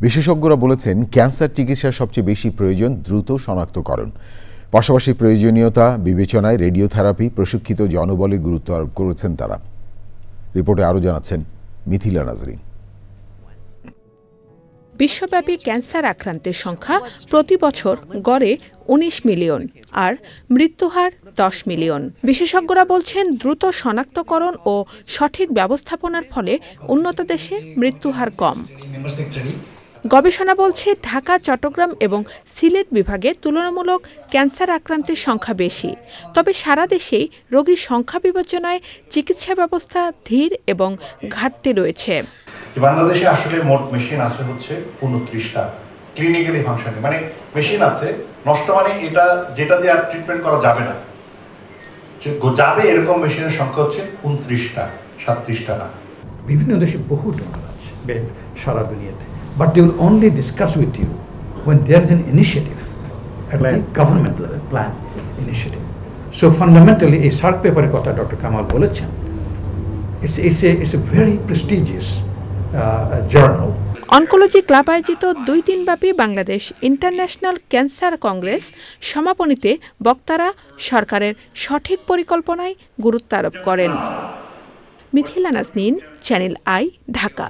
বিশেষজ্ঞরা বলেছেন, ক্যান্সার চিকিৎসার সবচেয়ে বেশি প্রয়োজন দ্রুত শনাক্তকরণ। পাশাপাশি প্রয়োজনীয়তা বিবেচনায় রেডিওথেরাপি প্রশিক্ষিত জনবলে গুরুত্ব আরোপ করেছেন তারা। রিপোর্টে আরও জানাচ্ছেন মিথিলা নাজরিন। বিশ্বব্যাপী ক্যান্সার আক্রান্তের সংখ্যা প্রতি বছর গড়ে ১৯ মিলিয়ন আর মৃত্যুহার ১০ মিলিয়ন। বিশেষজ্ঞরা বলছেন, দ্রুত শনাক্তকরণ ও সঠিক ব্যবস্থাপনার ফলে উন্নত দেশে মৃত্যুহার কম। গবেষণা বলছে, ঢাকা, চট্টগ্রাম এবং সিলেট বিভাগে তুলনামূলক ক্যান্সার আক্রান্তের সংখ্যা বেশি। তবে সারা দেশেই রোগীর সংখ্যা বিবেচনায় চিকিৎসা ব্যবস্থা ধীর এবং ঘাটতি রয়েছে। বাংলাদেশে আসলে মোট মেশিন আছে হচ্ছে ২৯টা ক্লিনিক্যালি ফাংশনে, মানে মেশিন আছে নষ্ট, মানে এটা যেটা দিয়ে আর ট্রিটমেন্ট করা যাবে না, যাবে এরকম মেশিনের সংখ্যা হচ্ছে ২৯টা, ৩৭টা না। বিভিন্ন দেশে বহু ডোনার আছে সারা দুনিয়াতে, but they will only discuss with you when there is an initiative at the government level, plan initiative. So fundamentally এই সার্ক পেপারের কথা ডক্টর কামাল বলেছেন, it's a very prestigious journal. Oncology club আয়োজিত ২ দিনব্যাপী বাংলাদেশ ইন্টারন্যাশনাল ক্যান্সার কংগ্রেস সমাপনীতে বক্তারা সরকারের সঠিক পরিকল্পনায় গুরুত্ব আরোপ করেন। Mithila Naznin, channel I, Dhaka.